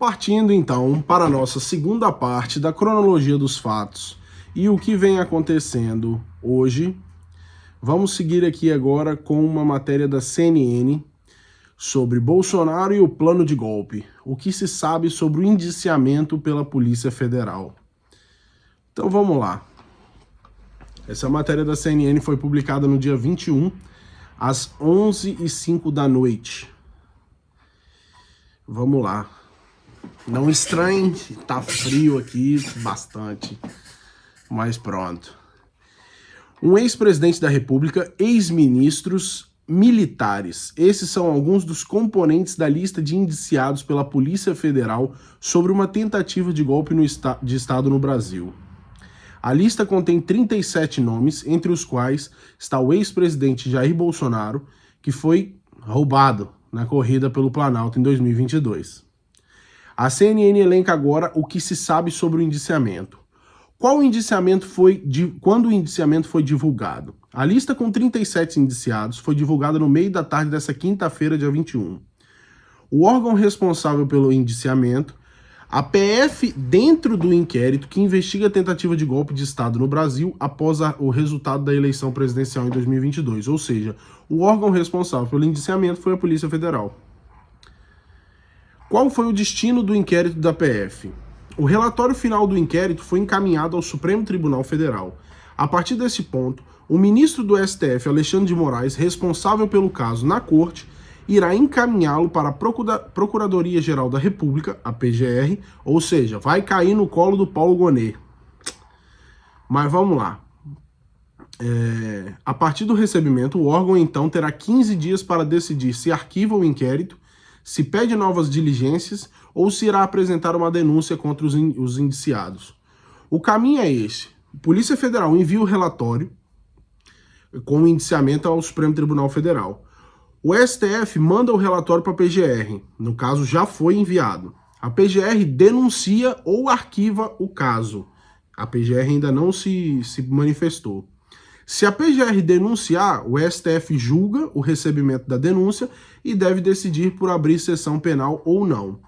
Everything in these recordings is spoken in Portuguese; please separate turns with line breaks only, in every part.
Partindo então para a nossa segunda parte da cronologia dos fatos e o que vem acontecendo hoje, vamos seguir aqui agora com uma matéria da CNN sobre Bolsonaro e o plano de golpe. O que se sabe sobre o indiciamento pela Polícia Federal. Então vamos lá. Essa matéria da CNN foi publicada no dia 21, às 11h05 da noite. Vamos lá. Não estranhe, tá frio aqui, bastante, mas pronto. Um ex-presidente da República, ex-ministros, militares. Esses são alguns dos componentes da lista de indiciados pela Polícia Federal sobre uma tentativa de golpe de Estado no Brasil. A lista contém 37 nomes, entre os quais está o ex-presidente Jair Bolsonaro, que foi roubado na corrida pelo Planalto em 2022. A CNN elenca agora o que se sabe sobre o indiciamento. Quando o indiciamento foi divulgado? A lista com 37 indiciados foi divulgada no meio da tarde dessa quinta-feira, dia 21. O órgão responsável pelo indiciamento, a PF, dentro do inquérito que investiga a tentativa de golpe de Estado no Brasil após o resultado da eleição presidencial em 2022. Ou seja, o órgão responsável pelo indiciamento foi a Polícia Federal. Qual foi o destino do inquérito da PF? O relatório final do inquérito foi encaminhado ao Supremo Tribunal Federal. A partir desse ponto, o ministro do STF, Alexandre de Moraes, responsável pelo caso na corte, irá encaminhá-lo para a Procuradoria-Geral da República, a PGR, ou seja, vai cair no colo do Paulo Gonet. Mas vamos lá. A partir do recebimento, o órgão então terá 15 dias para decidir se arquiva o inquérito, se pede novas diligências ou se irá apresentar uma denúncia contra os indiciados. O caminho é esse. A Polícia Federal envia o relatório com o indiciamento ao Supremo Tribunal Federal. O STF manda o relatório para a PGR, no caso já foi enviado. A PGR denuncia ou arquiva o caso. A PGR ainda não se manifestou. Se a PGR denunciar, o STF julga o recebimento da denúncia e deve decidir por abrir sessão penal ou não.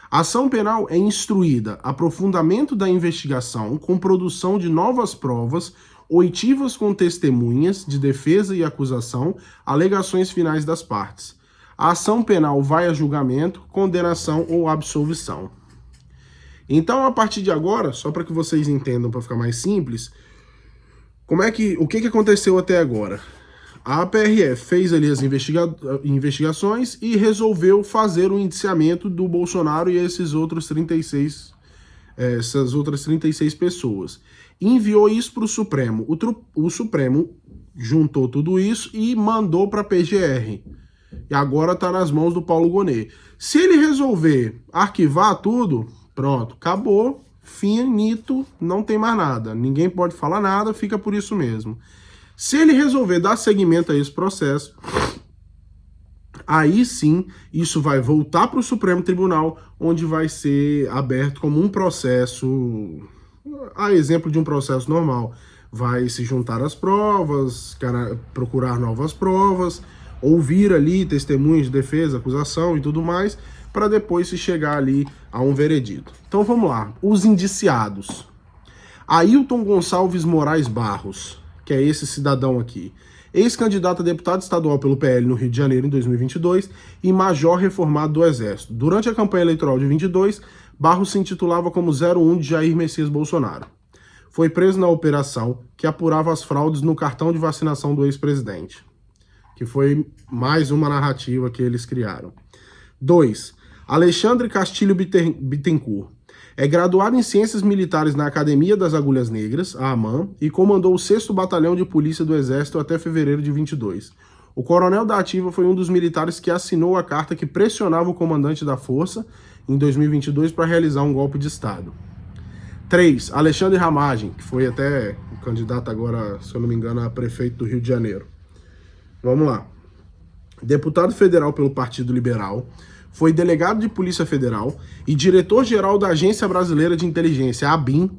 A ação penal é instruída aprofundamento da investigação com produção de novas provas, oitivas com testemunhas de defesa e acusação, alegações finais das partes. A ação penal vai a julgamento, condenação ou absolvição. Então, a partir de agora, só para que vocês entendam, para ficar mais simples, o que aconteceu até agora? A PRF fez ali as investigações e resolveu fazer o indiciamento do Bolsonaro e essas outras 36 pessoas. Enviou isso para o Supremo. O Supremo juntou tudo isso e mandou para a PGR. E agora está nas mãos do Paulo Gonet. Se ele resolver arquivar tudo, pronto, acabou. Finito, não tem mais nada. Ninguém pode falar nada, fica por isso mesmo. Se ele resolver dar seguimento a esse processo, aí sim, isso vai voltar para o Supremo Tribunal, onde vai ser aberto como um processo, a exemplo de um processo normal. Vai se juntar as provas, procurar novas provas, ouvir ali testemunhas de defesa, acusação e tudo mais, para depois se chegar ali a um veredito. Então vamos lá, os indiciados. Ailton Gonçalves Moraes Barros, que é esse cidadão aqui, ex-candidato a deputado estadual pelo PL no Rio de Janeiro em 2022 e major reformado do Exército. Durante a campanha eleitoral de 22, Barros se intitulava como 01 de Jair Messias Bolsonaro. Foi preso na operação que apurava as fraudes no cartão de vacinação do ex-presidente, que foi mais uma narrativa que eles criaram. 2. Alexandre Castilho Bittencourt. É graduado em Ciências Militares na Academia das Agulhas Negras, a AMAN, e comandou o 6º Batalhão de Polícia do Exército até fevereiro de 22. O coronel da ativa foi um dos militares que assinou a carta que pressionava o comandante da força em 2022 para realizar um golpe de Estado. 3. Alexandre Ramagem, que foi até o candidato agora, se eu não me engano, a prefeito do Rio de Janeiro. Vamos lá. Deputado federal pelo Partido Liberal, foi delegado de Polícia Federal e diretor-geral da Agência Brasileira de Inteligência, a ABIN,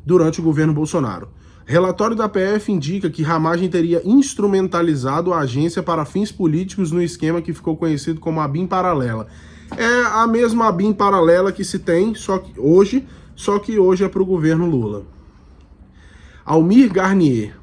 durante o governo Bolsonaro. Relatório da PF indica que Ramagem teria instrumentalizado a agência para fins políticos no esquema que ficou conhecido como ABIN Paralela. É a mesma BIM paralela que se tem, só que hoje é para o governo Lula. Almir Garnier,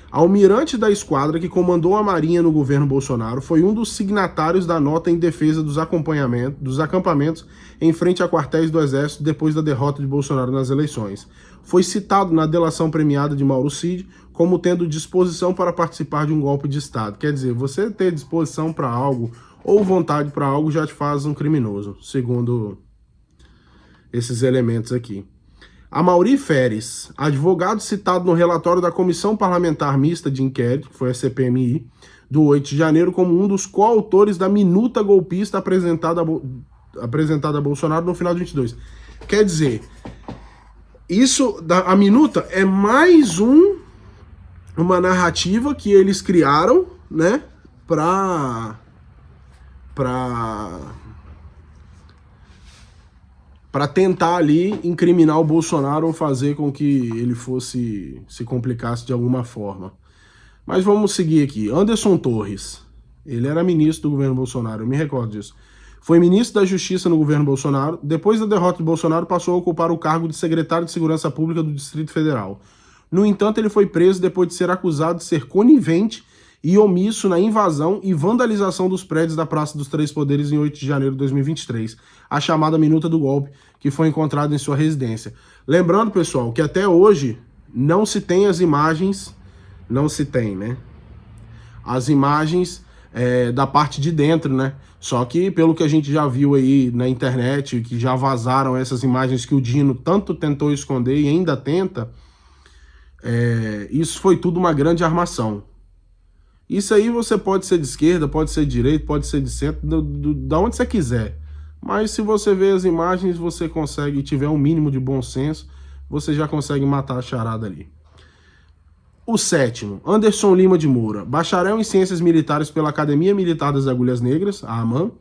almirante da esquadra que comandou a Marinha no governo Bolsonaro, foi um dos signatários da nota em defesa dos acampamentos em frente a quartéis do Exército depois da derrota de Bolsonaro nas eleições. Foi citado na delação premiada de Mauro Cid como tendo disposição para participar de um golpe de Estado. Quer dizer, você ter disposição para algo ou vontade para algo já te faz um criminoso, segundo esses elementos aqui. Amaury Feres, advogado citado no relatório da Comissão Parlamentar Mista de Inquérito, que foi a CPMI, do 8 de janeiro, como um dos coautores da minuta golpista apresentada a Bolsonaro no final de 22. Quer dizer, a minuta é mais uma narrativa que eles criaram, né, para tentar ali incriminar o Bolsonaro ou fazer com que ele se complicasse de alguma forma. Mas vamos seguir aqui. Anderson Torres, ele era ministro do governo Bolsonaro, eu me recordo disso. Foi ministro da Justiça no governo Bolsonaro. Depois da derrota de Bolsonaro, passou a ocupar o cargo de secretário de Segurança Pública do Distrito Federal. No entanto, ele foi preso depois de ser acusado de ser conivente e omisso na invasão e vandalização dos prédios da Praça dos Três Poderes em 8 de janeiro de 2023, a chamada minuta do golpe, que foi encontrada em sua residência. Lembrando, pessoal, que até hoje não se tem as imagens, né? As imagens da parte de dentro, né? Só que, pelo que a gente já viu aí na internet, que já vazaram essas imagens que o Dino tanto tentou esconder e ainda tenta, isso foi tudo uma grande armação. Isso aí você pode ser de esquerda, pode ser de direita, pode ser de centro, da onde você quiser. Mas se você ver as imagens, você consegue, tiver um mínimo de bom senso, você já consegue matar a charada ali. O sétimo, Anderson Lima de Moura, bacharel em Ciências Militares pela Academia Militar das Agulhas Negras, a AMAN,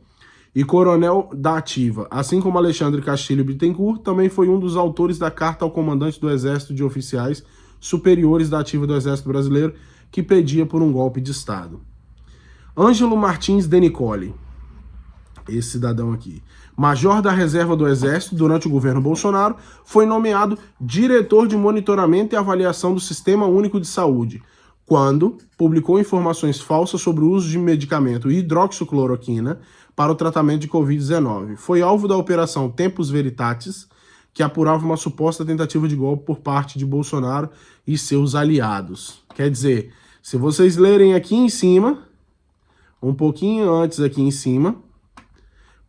e coronel da Ativa, assim como Alexandre Castilho Bittencourt, também foi um dos autores da carta ao comandante do Exército de Oficiais Superiores da Ativa do Exército Brasileiro, que pedia por um golpe de Estado. Ângelo Martins de Nicoli, esse cidadão aqui, major da reserva do Exército durante o governo Bolsonaro, foi nomeado diretor de monitoramento e avaliação do Sistema Único de Saúde, quando publicou informações falsas sobre o uso de medicamento hidroxicloroquina para o tratamento de Covid-19. Foi alvo da Operação Tempus Veritatis, que apurava uma suposta tentativa de golpe por parte de Bolsonaro e seus aliados. Quer dizer, se vocês lerem aqui em cima, um pouquinho antes aqui em cima,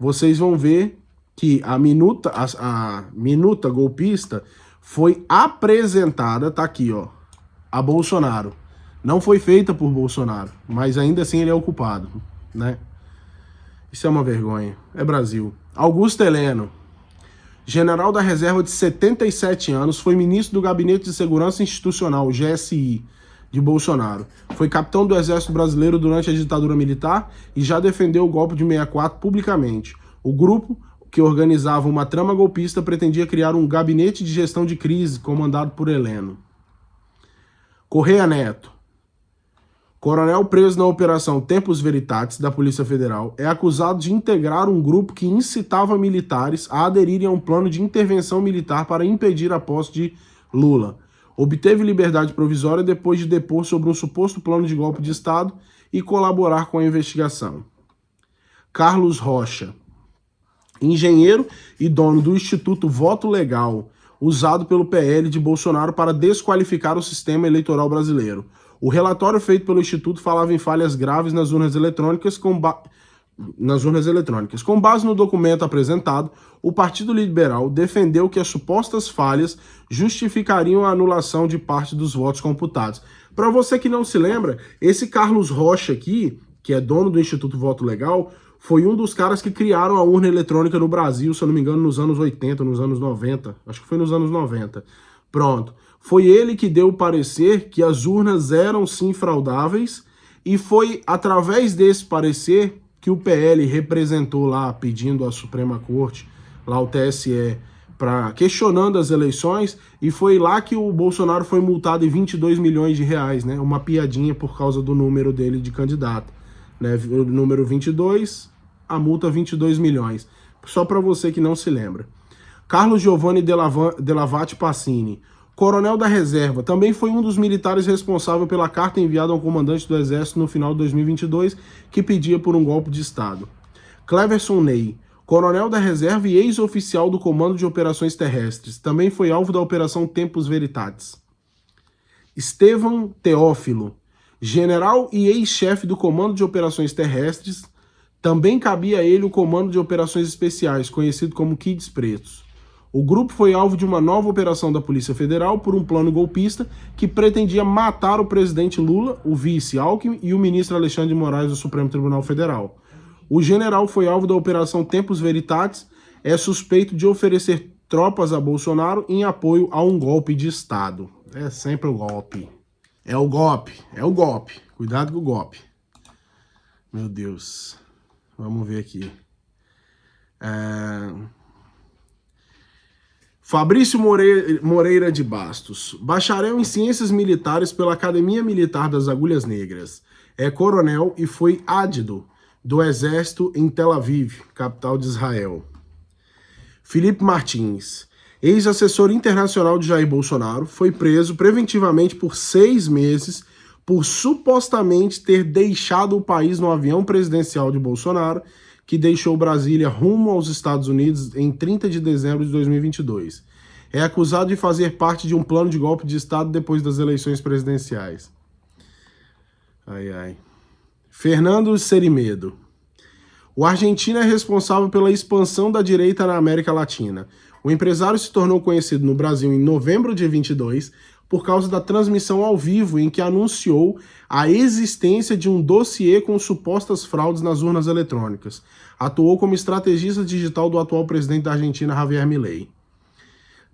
vocês vão ver que a minuta golpista foi apresentada, tá aqui, ó, a Bolsonaro. Não foi feita por Bolsonaro, mas ainda assim ele é o culpado, né? Isso é uma vergonha. É Brasil. Augusto Heleno, general da reserva de 77 anos, foi ministro do Gabinete de Segurança Institucional, GSI, de Bolsonaro. Foi capitão do Exército Brasileiro durante a ditadura militar e já defendeu o golpe de 64 publicamente. O grupo, que organizava uma trama golpista, pretendia criar um gabinete de gestão de crise comandado por Heleno. Correia Neto, coronel preso na Operação Tempus Veritatis da Polícia Federal, é acusado de integrar um grupo que incitava militares a aderirem a um plano de intervenção militar para impedir a posse de Lula. Obteve liberdade provisória depois de depor sobre um suposto plano de golpe de Estado e colaborar com a investigação. Carlos Rocha, engenheiro e dono do Instituto Voto Legal, usado pelo PL de Bolsonaro para desqualificar o sistema eleitoral brasileiro. O relatório feito pelo Instituto falava em falhas graves nas urnas eletrônicas. Com base no documento apresentado, o Partido Liberal defendeu que as supostas falhas justificariam a anulação de parte dos votos computados. Para você que não se lembra, esse Carlos Rocha aqui, que é dono do Instituto Voto Legal, foi um dos caras que criaram a urna eletrônica no Brasil, se eu não me engano, nos anos 80, nos anos 90. Acho que foi nos anos 90. Pronto. Foi ele que deu o parecer que as urnas eram sim fraudáveis e foi através desse parecer que o PL representou lá, pedindo à Suprema Corte, lá o TSE, questionando as eleições, e foi lá que o Bolsonaro foi multado em 22 milhões de reais, né? Uma piadinha por causa do número dele de candidato, né? O número 22, a multa 22 milhões. Só para você que não se lembra. Carlos Giovanni Delavate Passini, coronel da reserva, também foi um dos militares responsável pela carta enviada ao comandante do Exército no final de 2022, que pedia por um golpe de Estado. Cleverson Ney, coronel da reserva e ex-oficial do Comando de Operações Terrestres, também foi alvo da Operação Tempus Veritatis. Estevão Teófilo, general e ex-chefe do Comando de Operações Terrestres, também cabia a ele o Comando de Operações Especiais, conhecido como Kids Pretos. O grupo foi alvo de uma nova operação da Polícia Federal por um plano golpista que pretendia matar o presidente Lula, o vice Alckmin e o ministro Alexandre de Moraes do Supremo Tribunal Federal. O general foi alvo da Operação Tempus Veritatis, é suspeito de oferecer tropas a Bolsonaro em apoio a um golpe de Estado. É sempre o golpe. É o golpe, é o golpe. Cuidado com o golpe. Meu Deus. Vamos ver aqui. Fabrício Moreira de Bastos, bacharel em Ciências Militares pela Academia Militar das Agulhas Negras. É coronel e foi ádido do Exército em Tel Aviv, capital de Israel. Felipe Martins, ex-assessor internacional de Jair Bolsonaro, foi preso preventivamente por 6 meses por supostamente ter deixado o país no avião presidencial de Bolsonaro, que deixou Brasília rumo aos Estados Unidos em 30 de dezembro de 2022. É acusado de fazer parte de um plano de golpe de Estado depois das eleições presidenciais. Ai, ai. Fernando Cerimedo. O argentino é responsável pela expansão da direita na América Latina. O empresário se tornou conhecido no Brasil em novembro de 22 por causa da transmissão ao vivo em que anunciou a existência de um dossiê com supostas fraudes nas urnas eletrônicas. Atuou como estrategista digital do atual presidente da Argentina, Javier Milei.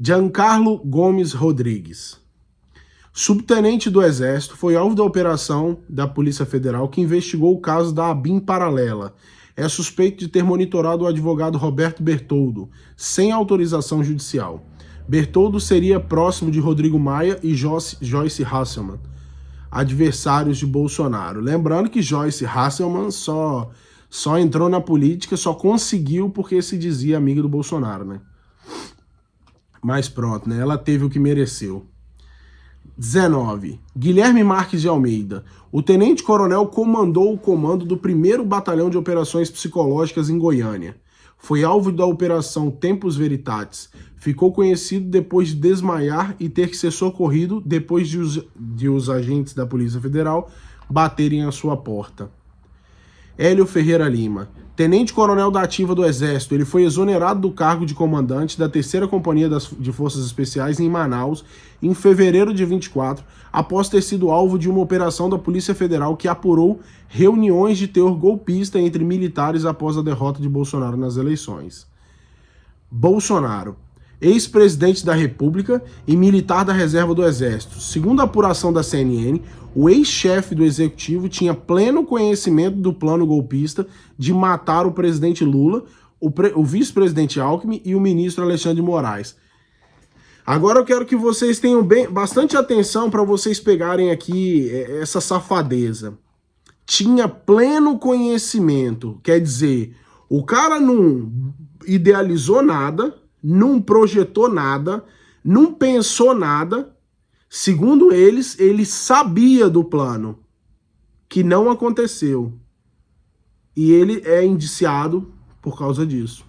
Giancarlo Gomes Rodrigues, subtenente do Exército, foi alvo da operação da Polícia Federal que investigou o caso da ABIN paralela. É suspeito de ter monitorado o advogado Roberto Bertoldo, sem autorização judicial. Bertoldo seria próximo de Rodrigo Maia e Joyce Hasselman, adversários de Bolsonaro. Lembrando que Joyce Hasselman só entrou na política, só conseguiu porque se dizia amiga do Bolsonaro, né? Mas pronto, né? Ela teve o que mereceu. 19. Guilherme Marques de Almeida. O tenente-coronel comandou o comando do 1º Batalhão de Operações Psicológicas em Goiânia. Foi alvo da Operação Tempus Veritatis. Ficou conhecido depois de desmaiar e ter que ser socorrido depois de os agentes da Polícia Federal baterem à sua porta. Hélio Ferreira Lima, tenente-coronel da ativa do Exército, ele foi exonerado do cargo de comandante da 3ª Companhia de Forças Especiais em Manaus em fevereiro de 24, após ter sido alvo de uma operação da Polícia Federal que apurou reuniões de teor golpista entre militares após a derrota de Bolsonaro nas eleições. Bolsonaro, ex-presidente da República e militar da reserva do Exército. Segundo a apuração da CNN, o ex-chefe do Executivo tinha pleno conhecimento do plano golpista de matar o presidente Lula, o vice-presidente Alckmin e o ministro Alexandre de Moraes. Agora eu quero que vocês tenham bastante atenção para vocês pegarem aqui essa safadeza. Tinha pleno conhecimento, quer dizer, o cara não idealizou nada, não projetou nada, não pensou nada. Segundo eles, ele sabia do plano, que não aconteceu. E ele é indiciado por causa disso.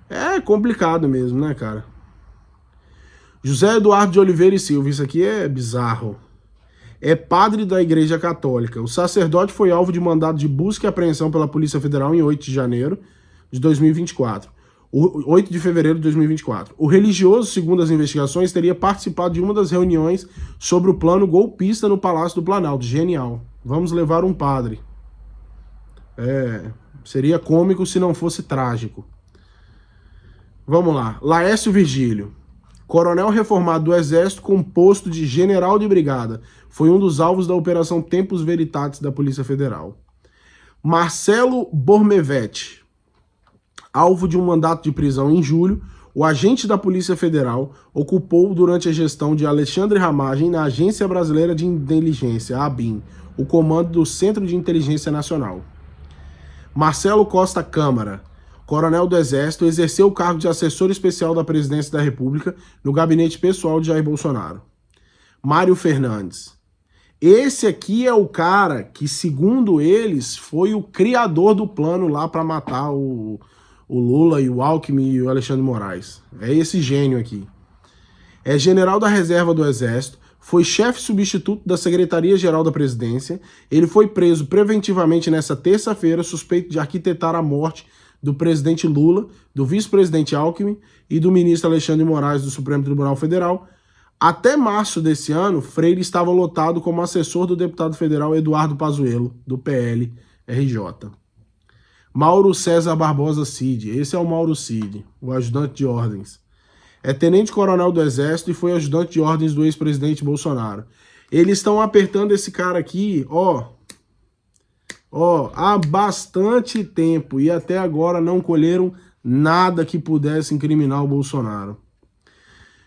É complicado mesmo, né, cara? José Eduardo de Oliveira e Silva, isso aqui é bizarro. É padre da Igreja Católica. O sacerdote foi alvo de mandado de busca e apreensão pela Polícia Federal em 8 de janeiro de 2024. 8 de fevereiro de 2024. O religioso, segundo as investigações, teria participado de uma das reuniões sobre o plano golpista no Palácio do Planalto. Genial. Vamos levar um padre. Seria cômico se não fosse trágico. Vamos lá. Laércio Virgílio, coronel reformado do Exército com posto de general de brigada. Foi um dos alvos da Operação Tempus Veritatis da Polícia Federal. Marcelo Bormevetti, alvo de um mandato de prisão em julho, o agente da Polícia Federal ocupou durante a gestão de Alexandre Ramagem na Agência Brasileira de Inteligência, a ABIN, o comando do Centro de Inteligência Nacional. Marcelo Costa Câmara, coronel do Exército, exerceu o cargo de assessor especial da Presidência da República no gabinete pessoal de Jair Bolsonaro. Mário Fernandes. Esse aqui é o cara que, segundo eles, foi o criador do plano lá para matar o Lula e o Alckmin e o Alexandre Moraes. É esse gênio aqui. É general da reserva do Exército, foi chefe substituto da Secretaria-Geral da Presidência. Ele foi preso preventivamente nessa terça-feira, suspeito de arquitetar a morte do presidente Lula, do vice-presidente Alckmin e do ministro Alexandre Moraes do Supremo Tribunal Federal. Até março desse ano, Freire estava lotado como assessor do deputado federal Eduardo Pazuello, do PL RJ. Mauro César Barbosa Cid, esse é o Mauro Cid, o ajudante de ordens. É tenente-coronel do Exército e foi ajudante de ordens do ex-presidente Bolsonaro. Eles estão apertando esse cara aqui, há bastante tempo e até agora não colheram nada que pudesse incriminar o Bolsonaro.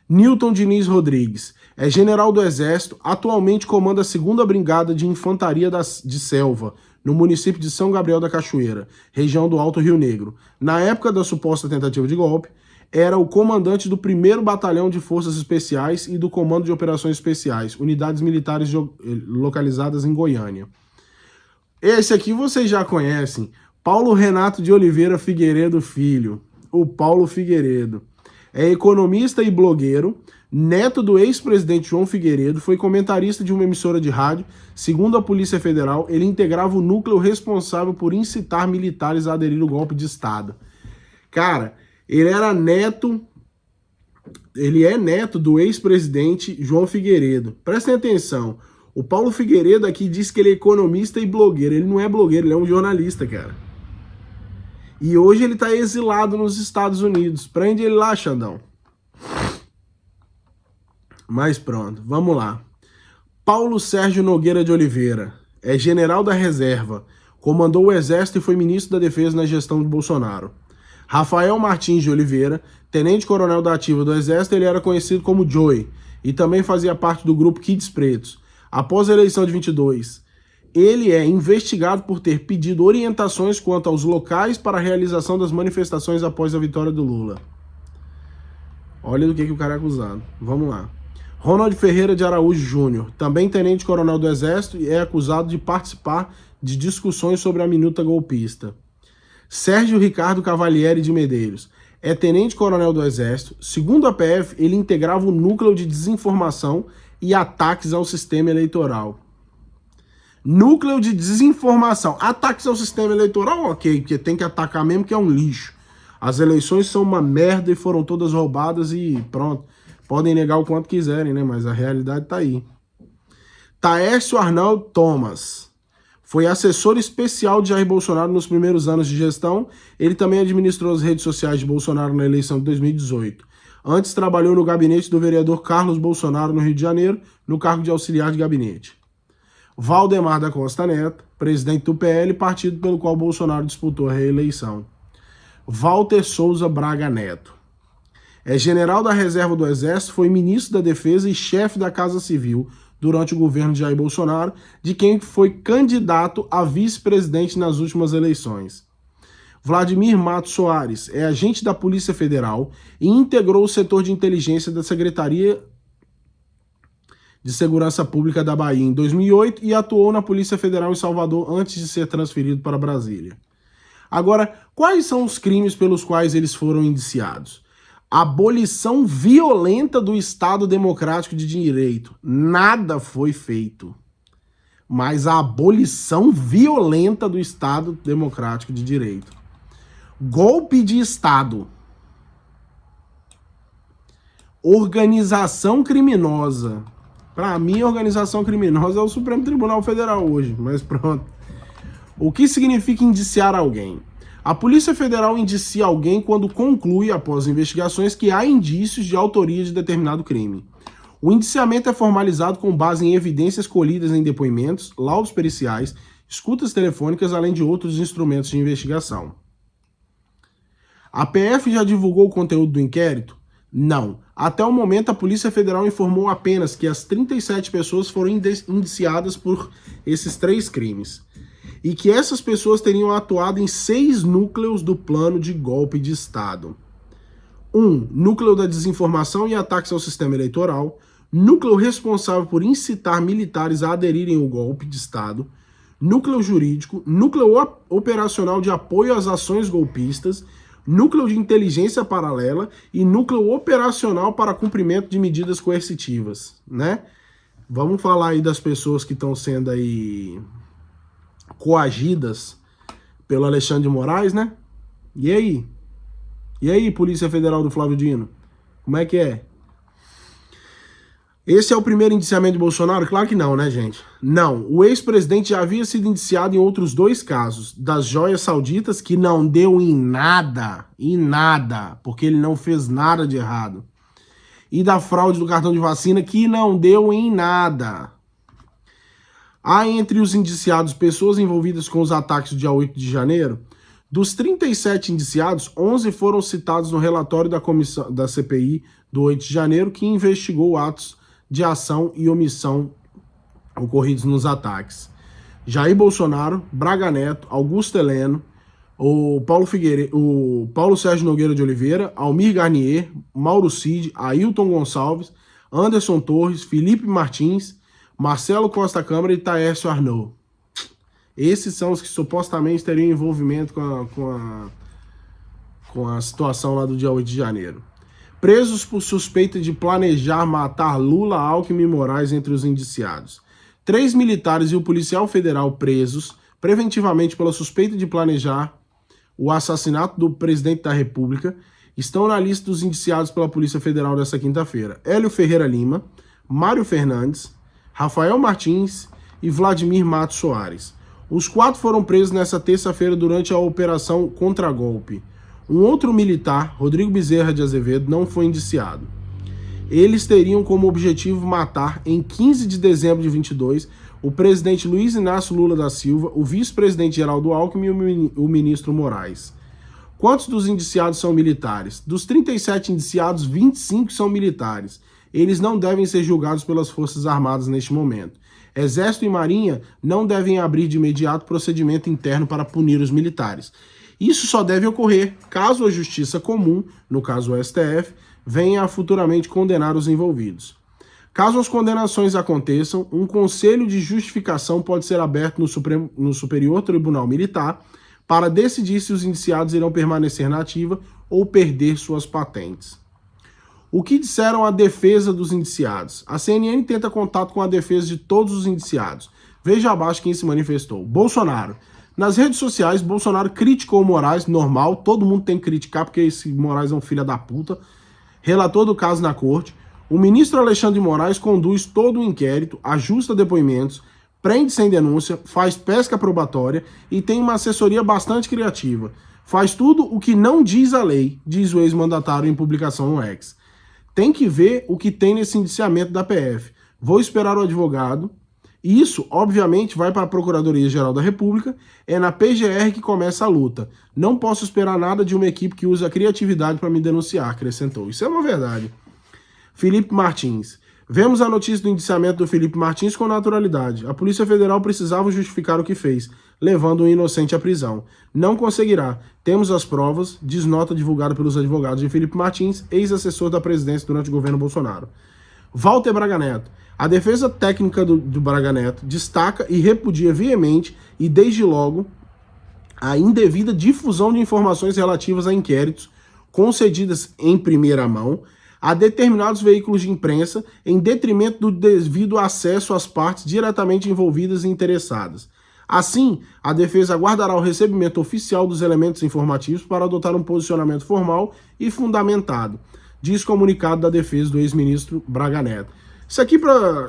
Newton Diniz Rodrigues é general do Exército, atualmente comanda a 2ª Brigada de Infantaria de Selva, no município de São Gabriel da Cachoeira, região do Alto Rio Negro. Na época da suposta tentativa de golpe, era o comandante do 1º Batalhão de Forças Especiais e do Comando de Operações Especiais, unidades militares localizadas em Goiânia. Esse aqui vocês já conhecem, Paulo Renato de Oliveira Figueiredo Filho, o Paulo Figueiredo. É economista e blogueiro, neto do ex-presidente João Figueiredo, foi comentarista de uma emissora de rádio. Segundo a Polícia Federal, ele integrava o núcleo responsável por incitar militares a aderir ao golpe de Estado. Cara, ele é neto do ex-presidente João Figueiredo. Prestem atenção, o Paulo Figueiredo aqui diz que ele é economista e blogueiro. Ele não é blogueiro, ele é um jornalista, cara. E hoje ele está exilado nos Estados Unidos. Prende ele lá, Xandão. Mas pronto, vamos lá. Paulo Sérgio Nogueira de Oliveira é general da reserva, comandou o Exército e foi ministro da Defesa na gestão de Bolsonaro. Rafael Martins de Oliveira, tenente-coronel da ativa do Exército, ele era conhecido como Joey e também fazia parte do grupo Kids Pretos. Após a eleição de 22, ele é investigado por ter pedido orientações quanto aos locais para a realização das manifestações após a vitória do Lula. Olha do que o cara é acusado. Vamos lá. Ronald Ferreira de Araújo Júnior, também tenente-coronel do Exército, e é acusado de participar de discussões sobre a minuta golpista. Sérgio Ricardo Cavalieri de Medeiros é tenente-coronel do Exército. Segundo a PF, ele integrava o núcleo de desinformação e ataques ao sistema eleitoral. Núcleo de desinformação. Ataques ao sistema eleitoral, ok, porque tem que atacar mesmo, que é um lixo. As eleições são uma merda e foram todas roubadas e pronto. Podem negar o quanto quiserem, né? Mas a realidade tá aí. Taércio Arnaldo Thomas foi assessor especial de Jair Bolsonaro nos primeiros anos de gestão. Ele também administrou as redes sociais de Bolsonaro na eleição de 2018. Antes trabalhou no gabinete do vereador Carlos Bolsonaro no Rio de Janeiro, no cargo de auxiliar de gabinete. Valdemar da Costa Neto, presidente do PL, partido pelo qual Bolsonaro disputou a reeleição. Walter Souza Braga Neto é general da reserva do Exército, foi ministro da Defesa e chefe da Casa Civil durante o governo de Jair Bolsonaro, de quem foi candidato a vice-presidente nas últimas eleições. Vladimir Matos Soares é agente da Polícia Federal e integrou o setor de inteligência da Secretaria de Segurança Pública da Bahia em 2008 e atuou na Polícia Federal em Salvador antes de ser transferido para Brasília. Agora, quais são os crimes pelos quais eles foram indiciados? Abolição violenta do Estado Democrático de Direito. Nada foi feito. Mas a abolição violenta do Estado Democrático de Direito. Golpe de Estado. Organização criminosa. Para mim, organização criminosa é o Supremo Tribunal Federal hoje, mas pronto. O que significa indiciar alguém? A Polícia Federal indicia alguém quando conclui, após investigações, que há indícios de autoria de determinado crime. O indiciamento é formalizado com base em evidências colhidas em depoimentos, laudos periciais, escutas telefônicas, além de outros instrumentos de investigação. A PF já divulgou o conteúdo do inquérito? Não. Até o momento, a Polícia Federal informou apenas que as 37 pessoas foram indiciadas por esses 3 crimes. e que essas pessoas teriam atuado em 6 núcleos do plano de golpe de Estado. 1. Núcleo da desinformação e ataques ao sistema eleitoral. Núcleo responsável por incitar militares a aderirem ao golpe de Estado. Núcleo jurídico. Núcleo operacional de apoio às ações golpistas. Núcleo de inteligência paralela e núcleo operacional para cumprimento de medidas coercitivas, né? Vamos falar aí das pessoas que estão sendo aí coagidas pelo Alexandre de Moraes, né? E aí? E aí, Polícia Federal do Flávio Dino? Como é que é? Esse é o primeiro indiciamento de Bolsonaro? Claro que não, né, gente? Não. O ex-presidente já havia sido indiciado em outros 2 casos. Das joias sauditas, que não deu em nada, porque ele não fez nada de errado. E da fraude do cartão de vacina, que não deu em nada. Há entre os indiciados pessoas envolvidas com os ataques do dia 8 de janeiro. Dos 37 indiciados, 11 foram citados no relatório da comissão da CPI do 8 de janeiro, que investigou atos de ação e omissão ocorridos nos ataques. Jair Bolsonaro, Braga Neto, Augusto Heleno, o Paulo Sérgio Nogueira de Oliveira, Almir Garnier, Mauro Cid, Ailton Gonçalves, Anderson Torres, Felipe Martins, Marcelo Costa Câmara e Taércio Arnaud. Esses são os que supostamente teriam envolvimento com a situação lá do dia 8 de janeiro. Presos por suspeita de planejar matar Lula, Alckmin e Moraes entre os indiciados. 3 militares e o policial federal presos preventivamente pela suspeita de planejar o assassinato do presidente da República estão na lista dos indiciados pela Polícia Federal desta quinta-feira. Hélio Ferreira Lima, Mário Fernandes, Rafael Martins e Vladimir Matos Soares. Os 4 foram presos nesta terça-feira durante a Operação Contragolpe. Um outro militar, Rodrigo Bezerra de Azevedo, não foi indiciado. Eles teriam como objetivo matar, em 15 de dezembro de 22, o presidente Luiz Inácio Lula da Silva, o vice-presidente Geraldo Alckmin e o ministro Moraes. Quantos dos indiciados são militares? Dos 37 indiciados, 25 são militares. Eles não devem ser julgados pelas Forças Armadas neste momento. Exército e Marinha não devem abrir de imediato procedimento interno para punir os militares. Isso só deve ocorrer caso a Justiça Comum, no caso o STF, venha a futuramente condenar os envolvidos. Caso as condenações aconteçam, um conselho de justificação pode ser aberto no Superior Tribunal Militar para decidir se os indiciados irão permanecer na ativa ou perder suas patentes. O que disseram a defesa dos indiciados? A CNN tenta contato com a defesa de todos os indiciados. Veja abaixo quem se manifestou. Bolsonaro. Nas redes sociais, Bolsonaro criticou o Moraes, normal, todo mundo tem que criticar porque esse Moraes é um filho da puta. Relator do caso na corte. O ministro Alexandre de Moraes conduz todo o inquérito, ajusta depoimentos, prende sem denúncia, faz pesca probatória e tem uma assessoria bastante criativa. Faz tudo o que não diz a lei, diz o ex-mandatário em publicação no X. Tem que ver o que tem nesse indiciamento da PF. Vou esperar o advogado. Isso, obviamente, vai para a Procuradoria-Geral da República. É na PGR que começa a luta. Não posso esperar nada de uma equipe que use a criatividade para me denunciar, acrescentou. Isso é uma verdade. Felipe Martins. Vemos a notícia do indiciamento do Felipe Martins com naturalidade. A Polícia Federal precisava justificar o que fez, levando um inocente à prisão. Não conseguirá. Temos as provas, diz nota divulgada pelos advogados de Felipe Martins, ex-assessor da presidência durante o governo Bolsonaro. Walter Braga Neto. A defesa técnica do Braga Neto destaca e repudia veemente e desde logo a indevida difusão de informações relativas a inquéritos concedidas em primeira mão a determinados veículos de imprensa em detrimento do devido acesso às partes diretamente envolvidas e interessadas. Assim, a defesa aguardará o recebimento oficial dos elementos informativos para adotar um posicionamento formal e fundamentado, diz comunicado da defesa do ex-ministro Braga Neto. Isso aqui,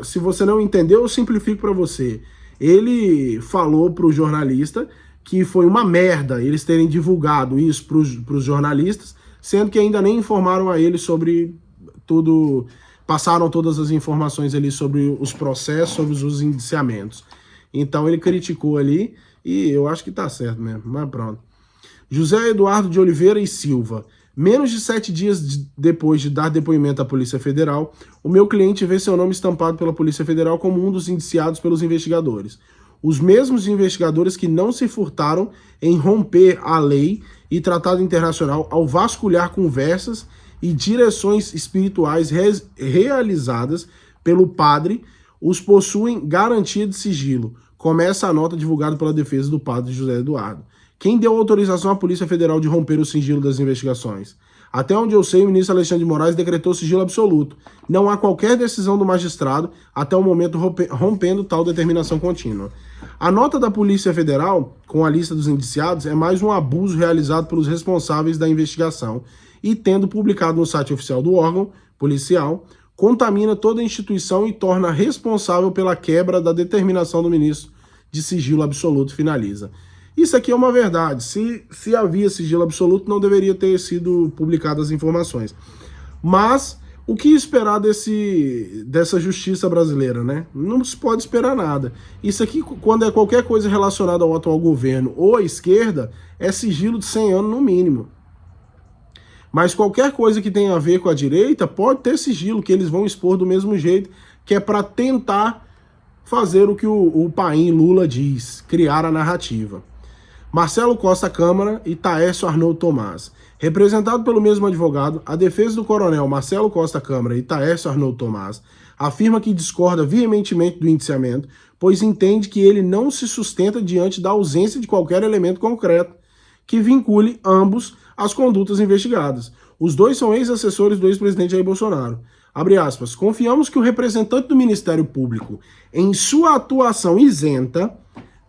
se você não entendeu, eu simplifico para você. Ele falou para o jornalista que foi uma merda eles terem divulgado isso para os jornalistas, sendo que ainda nem informaram a ele sobre tudo, passaram todas as informações ali sobre os processos, sobre os indiciamentos. Então ele criticou ali e eu acho que tá certo mesmo, mas pronto. José Eduardo de Oliveira e Silva. Menos de 7 dias depois de dar depoimento à Polícia Federal, o meu cliente vê seu nome estampado pela Polícia Federal como um dos indiciados pelos investigadores. Os mesmos investigadores que não se furtaram em romper a lei e tratado internacional ao vasculhar conversas e direções espirituais realizadas pelo padre, os possuem garantia de sigilo. Começa a nota divulgada pela defesa do padre José Eduardo. Quem deu autorização à Polícia Federal de romper o sigilo das investigações? Até onde eu sei, o ministro Alexandre de Moraes decretou sigilo absoluto. Não há qualquer decisão do magistrado até o momento rompendo tal determinação contínua. A nota da Polícia Federal, com a lista dos indiciados, é mais um abuso realizado pelos responsáveis da investigação e, tendo publicado no site oficial do órgão policial, contamina toda a instituição e torna responsável pela quebra da determinação do ministro de sigilo absoluto, finaliza. Isso aqui é uma verdade. Se havia sigilo absoluto, não deveria ter sido publicadas as informações. Mas o que esperar dessa justiça brasileira, né? Não se pode esperar nada. Isso aqui, quando é qualquer coisa relacionada ao atual governo ou à esquerda, é sigilo de 100 anos no mínimo. Mas qualquer coisa que tenha a ver com a direita pode ter sigilo, que eles vão expor do mesmo jeito, que é para tentar fazer o que o paim Lula diz, criar a narrativa. Marcelo Costa Câmara e Taércio Arnold Tomás. Representado pelo mesmo advogado, a defesa do coronel Marcelo Costa Câmara e Taércio Arnold Tomás afirma que discorda veementemente do indiciamento, pois entende que ele não se sustenta diante da ausência de qualquer elemento concreto que vincule ambos às condutas investigadas. Os dois são ex-assessores do ex-presidente Jair Bolsonaro. Abre aspas, confiamos que o representante do Ministério Público, em sua atuação isenta,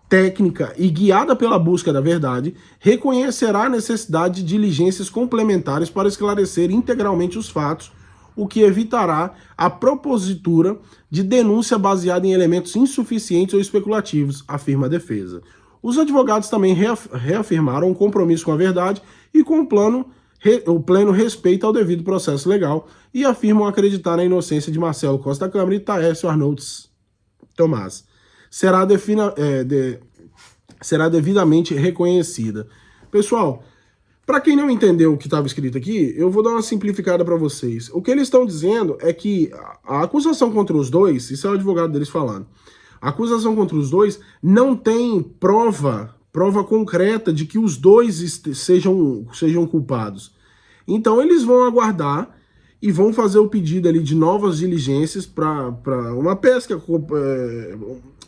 técnica e guiada pela busca da verdade, reconhecerá a necessidade de diligências complementares para esclarecer integralmente os fatos, o que evitará a propositura de denúncia baseada em elementos insuficientes ou especulativos, afirma a defesa. Os advogados também reafirmaram o compromisso com a verdade e com o pleno respeito ao devido processo legal e afirmam acreditar na inocência de Marcelo Costa Câmara e Taércio Arnold Tomás. Será devidamente reconhecida. Pessoal, para quem não entendeu o que estava escrito aqui, eu vou dar uma simplificada para vocês. O que eles estão dizendo é que a acusação contra os dois, isso é o advogado deles falando, a acusação contra os dois não tem prova concreta de que os dois sejam culpados. Então eles vão aguardar e vão fazer o pedido ali de novas diligências para uma pesca...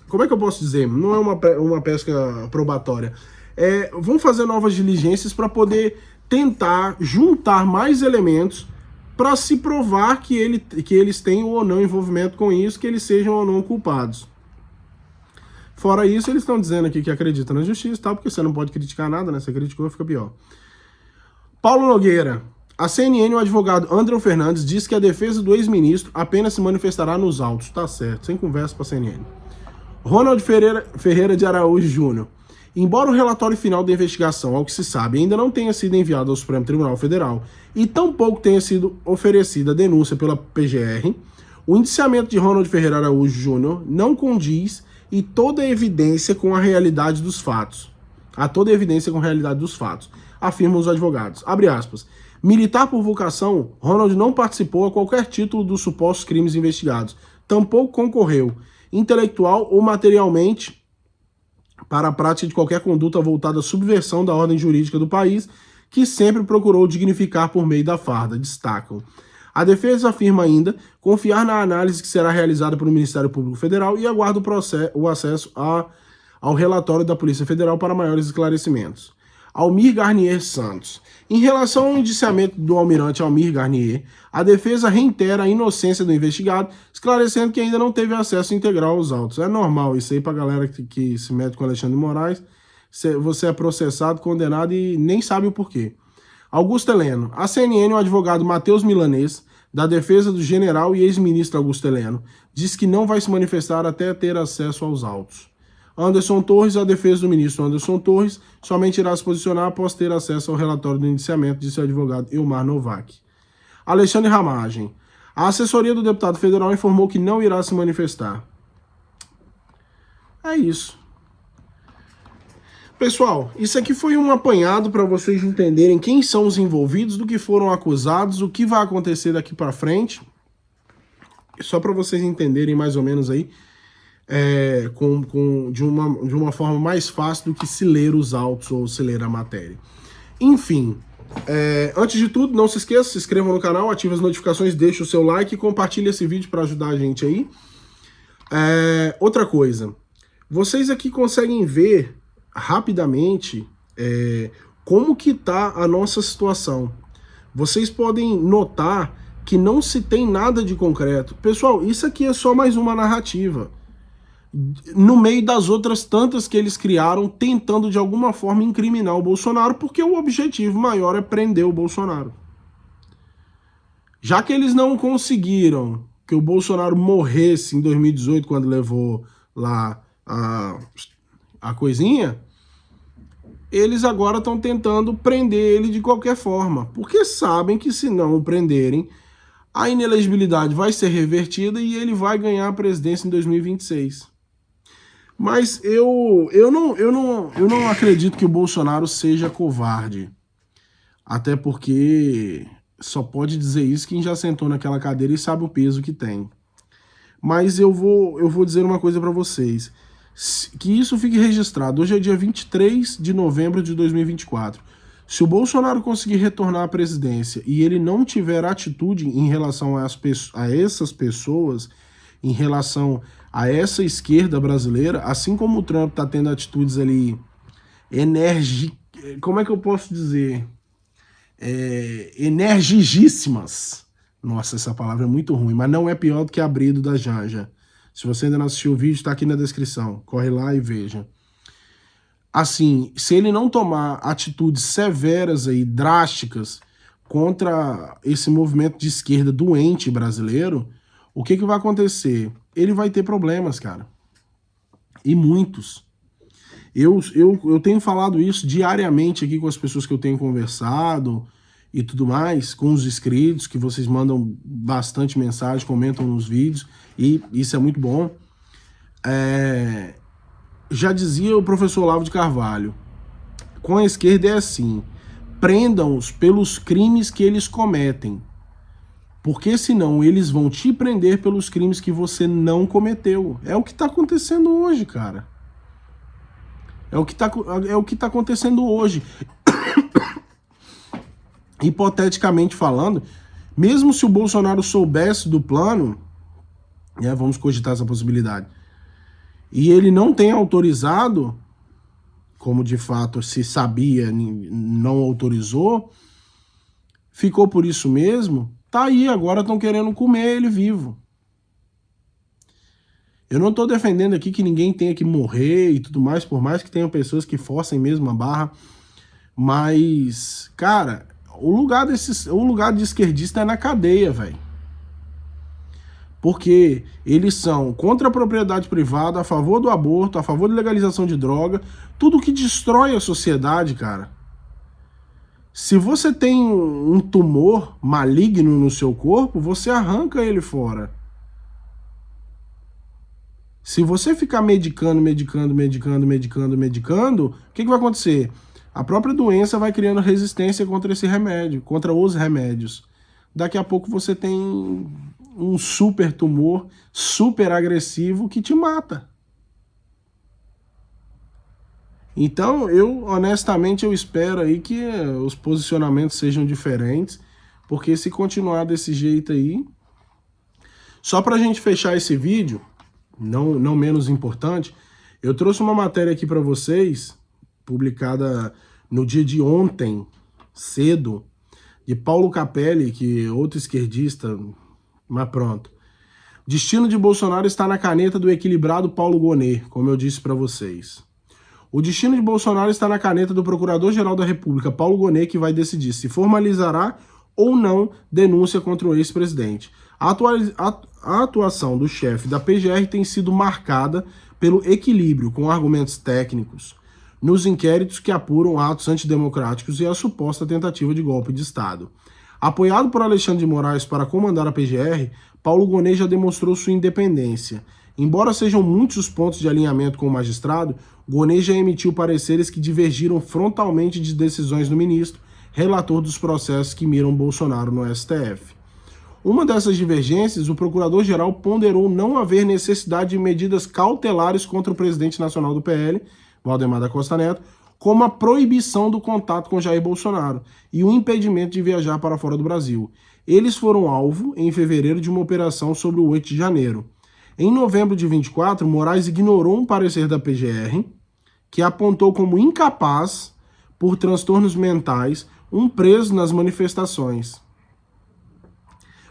Como é que eu posso dizer? Não é uma pesca probatória. Vão fazer novas diligências para poder tentar juntar mais elementos para se provar que eles têm ou não envolvimento com isso, que eles sejam ou não culpados. Fora isso, eles estão dizendo aqui que acreditam na justiça, tá? Porque você não pode criticar nada, né? Você criticou, fica pior. Paulo Nogueira. A CNN, o advogado André Fernandes, diz que a defesa do ex-ministro apenas se manifestará nos autos. Tá certo, sem conversa para a CNN. Ronald Ferreira de Araújo Júnior. Embora o relatório final da investigação, ao que se sabe, ainda não tenha sido enviado ao Supremo Tribunal Federal e tampouco tenha sido oferecida a denúncia pela PGR, o indiciamento de Ronald Ferreira Araújo Júnior não condiz e toda evidência com a realidade dos fatos. Afirmam os advogados. Abre aspas. Militar por vocação, Ronald não participou a qualquer título dos supostos crimes investigados. Tampouco concorreu, intelectual ou materialmente, para a prática de qualquer conduta voltada à subversão da ordem jurídica do país, que sempre procurou dignificar por meio da farda, destacam. A defesa afirma ainda confiar na análise que será realizada pelo Ministério Público Federal e aguarda o acesso ao relatório da Polícia Federal para maiores esclarecimentos. Almir Garnier Santos. Em relação ao indiciamento do almirante Almir Garnier, a defesa reitera a inocência do investigado, esclarecendo que ainda não teve acesso integral aos autos. É normal isso aí pra galera que se mete com Alexandre de Moraes. Você é processado, condenado e nem sabe o porquê. Augusto Heleno. A CNN, o advogado Matheus Milanês, da defesa do general e ex-ministro Augusto Heleno, diz que não vai se manifestar até ter acesso aos autos. Anderson Torres, a defesa do ministro Anderson Torres, somente irá se posicionar após ter acesso ao relatório do indiciamento, disse o advogado Ilmar Novak. Alexandre Ramagem. A assessoria do deputado federal informou que não irá se manifestar. É isso. Pessoal, isso aqui foi um apanhado para vocês entenderem quem são os envolvidos, do que foram acusados, o que vai acontecer daqui para frente. Só para vocês entenderem mais ou menos aí. de uma forma mais fácil do que se ler os autos ou se ler a matéria. Enfim, antes de tudo, não se esqueça, se inscreva no canal, ative as notificações, deixe o seu like e compartilhe esse vídeo para ajudar a gente aí. Outra coisa, vocês aqui conseguem ver rapidamente como que tá a nossa situação. Vocês podem notar que não se tem nada de concreto. Pessoal, isso aqui é só mais uma narrativa, no meio das outras tantas que eles criaram, tentando de alguma forma incriminar o Bolsonaro, porque o objetivo maior é prender o Bolsonaro. Já que eles não conseguiram que o Bolsonaro morresse em 2018, quando levou lá a coisinha, eles agora estão tentando prender ele de qualquer forma, porque sabem que se não o prenderem, a inelegibilidade vai ser revertida e ele vai ganhar a presidência em 2026. Mas eu não acredito que o Bolsonaro seja covarde. Até porque só pode dizer isso quem já sentou naquela cadeira e sabe o peso que tem. Mas eu vou dizer uma coisa para vocês, que isso fique registrado. Hoje é dia 23 de novembro de 2024. Se o Bolsonaro conseguir retornar à presidência e ele não tiver atitude em relação a essas pessoas, em relação a essa esquerda brasileira, assim como o Trump está tendo atitudes ali como é que eu posso dizer? Energigíssimas. Nossa, essa palavra é muito ruim, mas não é pior do que abrido da Janja. Se você ainda não assistiu o vídeo, está aqui na descrição. Corre lá e veja. Assim, se ele não tomar atitudes severas aí, drásticas, contra esse movimento de esquerda doente brasileiro, o que vai acontecer? Ele vai ter problemas, cara. E muitos. Eu tenho falado isso diariamente aqui com as pessoas que eu tenho conversado e tudo mais, com os inscritos, que vocês mandam bastante mensagem, comentam nos vídeos, e isso é muito bom. Já dizia o professor Olavo de Carvalho, com a esquerda é assim, prendam-os pelos crimes que eles cometem, porque senão eles vão te prender pelos crimes que você não cometeu. É o que está acontecendo hoje, cara. É o que tá acontecendo hoje. Hipoteticamente falando, mesmo se o Bolsonaro soubesse do plano, vamos cogitar essa possibilidade, e ele não tem autorizado, como de fato se sabia, não autorizou, ficou por isso mesmo, tá aí, agora estão querendo comer ele vivo. Eu não tô defendendo aqui que ninguém tenha que morrer e tudo mais, por mais que tenham pessoas que forcem mesmo a barra, mas, cara, o lugar de esquerdista é na cadeia, velho. Porque eles são contra a propriedade privada, a favor do aborto, a favor da legalização de droga, tudo que destrói a sociedade, cara. Se você tem um tumor maligno no seu corpo, você arranca ele fora. Se você ficar medicando, o que vai acontecer? A própria doença vai criando resistência contra esse remédio, contra os remédios. Daqui a pouco você tem um super tumor, super agressivo, que te mata. Então, honestamente, eu espero aí que os posicionamentos sejam diferentes, porque se continuar desse jeito aí... Só pra gente fechar esse vídeo, não menos importante, eu trouxe uma matéria aqui para vocês, publicada no dia de ontem, cedo, de Paulo Capelli, que é outro esquerdista, mas pronto. Destino de Bolsonaro está na caneta do equilibrado Paulo Gonet, como eu disse para vocês. O destino de Bolsonaro está na caneta do Procurador-Geral da República, Paulo Gonet, que vai decidir se formalizará ou não denúncia contra o ex-presidente. A atuação do chefe da PGR tem sido marcada pelo equilíbrio com argumentos técnicos nos inquéritos que apuram atos antidemocráticos e a suposta tentativa de golpe de Estado. Apoiado por Alexandre de Moraes para comandar a PGR, Paulo Gonet já demonstrou sua independência. Embora sejam muitos os pontos de alinhamento com o magistrado, Gonet já emitiu pareceres que divergiram frontalmente de decisões do ministro, relator dos processos que miram Bolsonaro no STF. Uma dessas divergências, o procurador-geral ponderou não haver necessidade de medidas cautelares contra o presidente nacional do PL, Valdemar da Costa Neto, como a proibição do contato com Jair Bolsonaro e o impedimento de viajar para fora do Brasil. Eles foram alvo, em fevereiro, de uma operação sobre o 8 de janeiro. Em novembro de 24, Moraes ignorou um parecer da PGR, que apontou como incapaz, por transtornos mentais, um preso nas manifestações.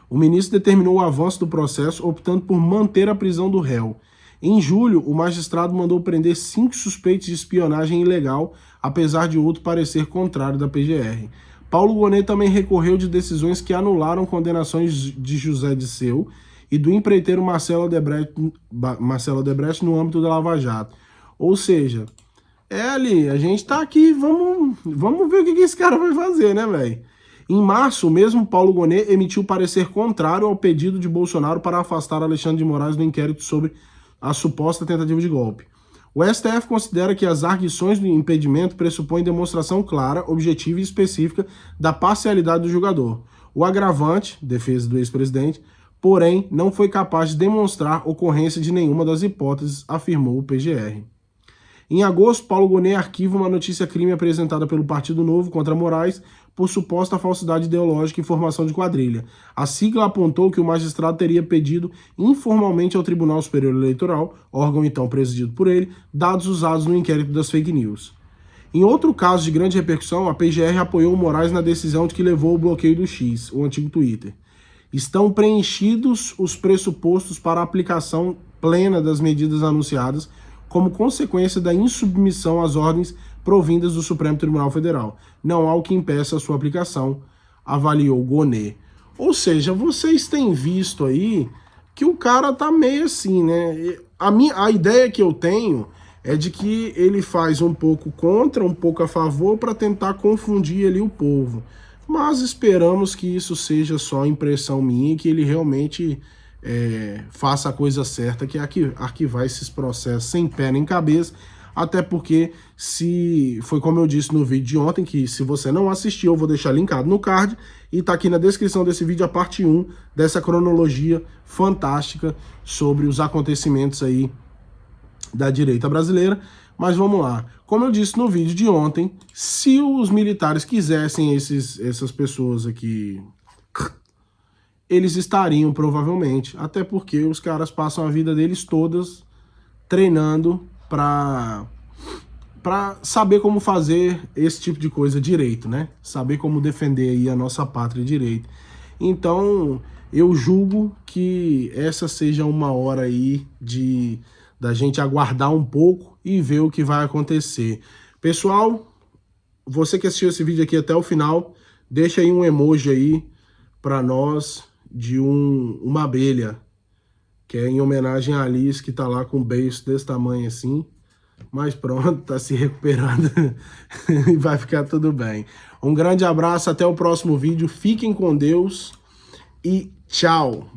O ministro determinou o avanço do processo, optando por manter a prisão do réu. Em julho, o magistrado mandou prender 5 suspeitos de espionagem ilegal, apesar de outro parecer contrário da PGR. Paulo Gonet também recorreu de decisões que anularam condenações de José Disseu e do empreiteiro Marcelo Odebrecht no âmbito da Lava Jato. Ou seja, ali, a gente tá aqui, vamos ver o que esse cara vai fazer, né, velho? Em março, o mesmo Paulo Gonet emitiu parecer contrário ao pedido de Bolsonaro para afastar Alexandre de Moraes do inquérito sobre a suposta tentativa de golpe. O STF considera que as arguições do impedimento pressupõem demonstração clara, objetiva e específica da parcialidade do julgador. O agravante, defesa do ex-presidente, porém, não foi capaz de demonstrar ocorrência de nenhuma das hipóteses, afirmou o PGR. Em agosto, Paulo Gonet arquiva uma notícia-crime apresentada pelo Partido Novo contra Moraes por suposta falsidade ideológica e formação de quadrilha. A sigla apontou que o magistrado teria pedido informalmente ao Tribunal Superior Eleitoral, órgão então presidido por ele, dados usados no inquérito das fake news. Em outro caso de grande repercussão, a PGR apoiou Moraes na decisão de que levou ao bloqueio do X, o antigo Twitter. Estão preenchidos os pressupostos para a aplicação plena das medidas anunciadas como consequência da insubmissão às ordens provindas do Supremo Tribunal Federal. Não há o que impeça a sua aplicação, avaliou Gonet. Ou seja, vocês têm visto aí que o cara tá meio assim, né? A ideia que eu tenho é de que ele faz um pouco contra, um pouco a favor, para tentar confundir ali o povo. Mas esperamos que isso seja só impressão minha e que ele realmente faça a coisa certa, que é arquivar esses processos sem pé nem cabeça, até porque, se foi como eu disse no vídeo de ontem, que se você não assistiu, eu vou deixar linkado no card, e tá aqui na descrição desse vídeo a parte 1 dessa cronologia fantástica sobre os acontecimentos aí da direita brasileira. Mas vamos lá, como eu disse no vídeo de ontem, se os militares quisessem essas pessoas aqui, eles estariam provavelmente, até porque os caras passam a vida deles todas treinando para saber como fazer esse tipo de coisa direito, né? Saber como defender aí a nossa pátria direito. Então, eu julgo que essa seja uma hora aí da gente aguardar um pouco e ver o que vai acontecer. Pessoal, você que assistiu esse vídeo aqui até o final, deixa aí um emoji aí para nós de uma abelha, que é em homenagem a Alice, que tá lá com um beiço desse tamanho assim, mas pronto, tá se recuperando e vai ficar tudo bem. Um grande abraço, até o próximo vídeo, fiquem com Deus e tchau!